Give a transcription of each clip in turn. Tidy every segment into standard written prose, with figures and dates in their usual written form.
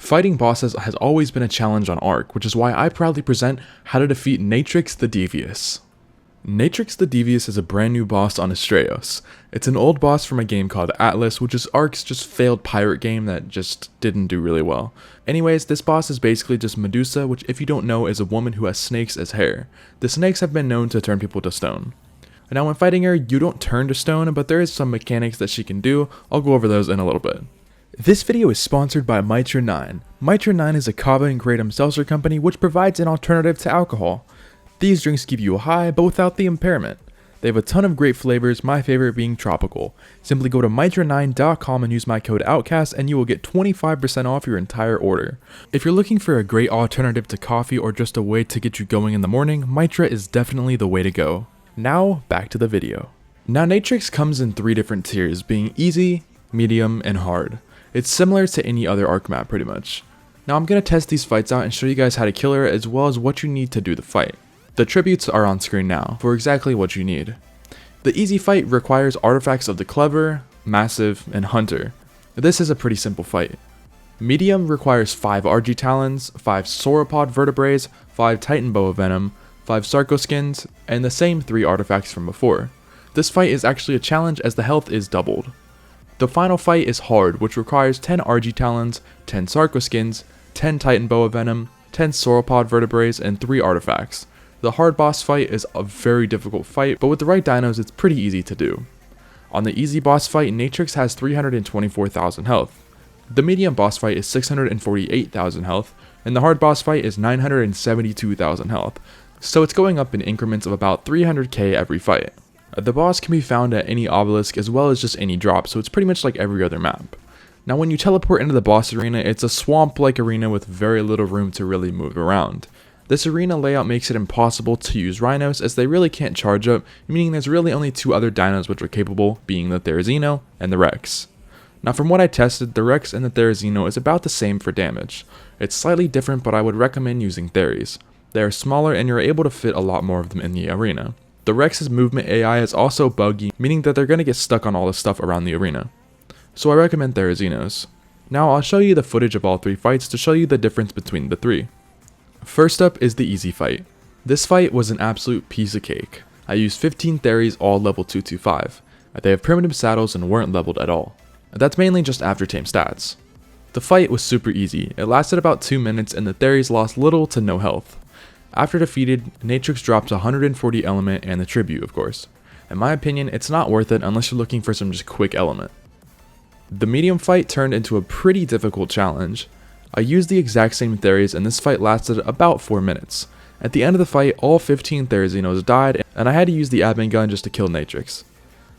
Fighting bosses has always been a challenge on ARK, which is why I proudly present how to defeat NATRIX the DEVIOUS. NATRIX the DEVIOUS is a brand new boss on Astraeos. It's an old boss from a game called Atlas, which is ARK's just failed pirate game that just didn't do really well. Anyways, this boss is basically just Medusa, which if you don't know is a woman who has snakes as hair. The snakes have been known to turn people to stone. Now when fighting her, you don't turn to stone, but there is some mechanics that she can do. I'll go over those in a little bit. This video is sponsored by Mitra 9. Mitra 9 is a kava and kratom seltzer company which provides an alternative to alcohol. These drinks give you a high, but without the impairment. They have a ton of great flavors, my favorite being tropical. Simply go to mitra9.com and use my code OUTCAST and you will get 25% off your entire order. If you're looking for a great alternative to coffee or just a way to get you going in the morning, Mitra is definitely the way to go. Now, back to the video. Now NATRIX comes in 3 different tiers, being easy, medium, and hard. It's similar to any other ARK map pretty much. Now I'm going to test these fights out and show you guys how to kill her as well as what you need to do the fight. The tributes are on screen now for exactly what you need. The easy fight requires artifacts of the Clever, Massive, and Hunter. This is a pretty simple fight. Medium requires 5 RG Talons, 5 Sauropod Vertebraes, 5 Titan Boa Venom, 5 Sarcoskins, and the same 3 artifacts from before. This fight is actually a challenge as the health is doubled. The final fight is hard, which requires 10 RG Talons, 10 Sarcoskins, 10 Titan Boa Venom, 10 Sauropod Vertebraes, and 3 artifacts. The hard boss fight is a very difficult fight, but with the right dinos it's pretty easy to do. On the easy boss fight, NATRIX has 324,000 health. The medium boss fight is 648,000 health, and the hard boss fight is 972,000 health, so it's going up in increments of about 300k every fight. The boss can be found at any obelisk as well as just any drop, so it's pretty much like every other map. Now when you teleport into the boss arena, it's a swamp-like arena with very little room to really move around. This arena layout makes it impossible to use rhinos as they really can't charge up, meaning there's really only 2 other dinos which are capable, being the Therizino and the Rex. Now from what I tested, the Rex and the Therizino is about the same for damage. It's slightly different, but I would recommend using Theris. They are smaller and you're able to fit a lot more of them in the arena. The Rex's movement AI is also buggy, meaning that they're going to get stuck on all the stuff around the arena. So I recommend Therizinos. Now I'll show you the footage of all 3 fights to show you the difference between the 3. First up is the easy fight. This fight was an absolute piece of cake. I used 15 Theris all level 225. They have primitive saddles and weren't leveled at all. That's mainly just after tame stats. The fight was super easy. It lasted about 2 minutes and the Theris lost little to no health. After defeated, NATRIX drops 140 element and the tribute of course. In my opinion, it's not worth it unless you're looking for some just quick element. The medium fight turned into a pretty difficult challenge. I used the exact same Theris and this fight lasted about 4 minutes. At the end of the fight, all 15 Therizinos died and I had to use the admin gun just to kill NATRIX.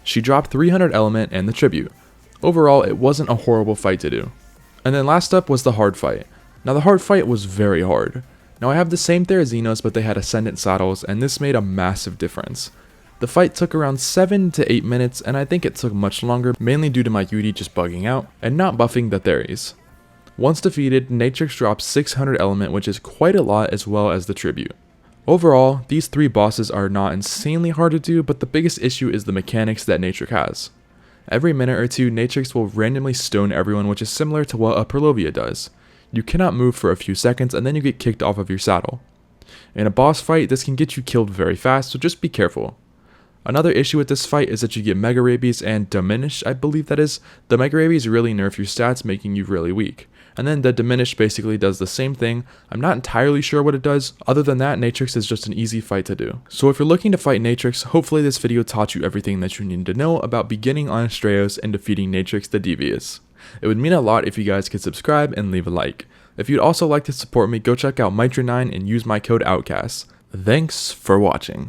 She dropped 300 element and the tribute. Overall, it wasn't a horrible fight to do. And then last up was the hard fight. Now the hard fight was very hard. Now I have the same Therizinos, but they had Ascendant saddles, and this made a massive difference. The fight took around 7 to 8 minutes, and I think it took much longer, mainly due to my UD just bugging out, and not buffing the Theris. Once defeated, NATRIX drops 600 element, which is quite a lot, as well as the tribute. Overall, these 3 bosses are not insanely hard to do, but the biggest issue is the mechanics that NATRIX has. Every minute or 2, NATRIX will randomly stone everyone, which is similar to what a Purlovia does. You cannot move for a few seconds and then you get kicked off of your saddle. In a boss fight, this can get you killed very fast, so just be careful. Another issue with this fight is that you get Mega Rabies and Diminish, I believe that is. The Mega Rabies really nerf your stats, making you really weak. And then the Diminish basically does the same thing. I'm not entirely sure what it does. Other than that, NATRIX is just an easy fight to do. So if you're looking to fight NATRIX, hopefully this video taught you everything that you need to know about beginning on Astraeos and defeating NATRIX the DEVIOUS. It would mean a lot if you guys could subscribe and leave a like. If you'd also like to support me, go check out Mitra 9 and use my code OUTCAST. Thanks for watching.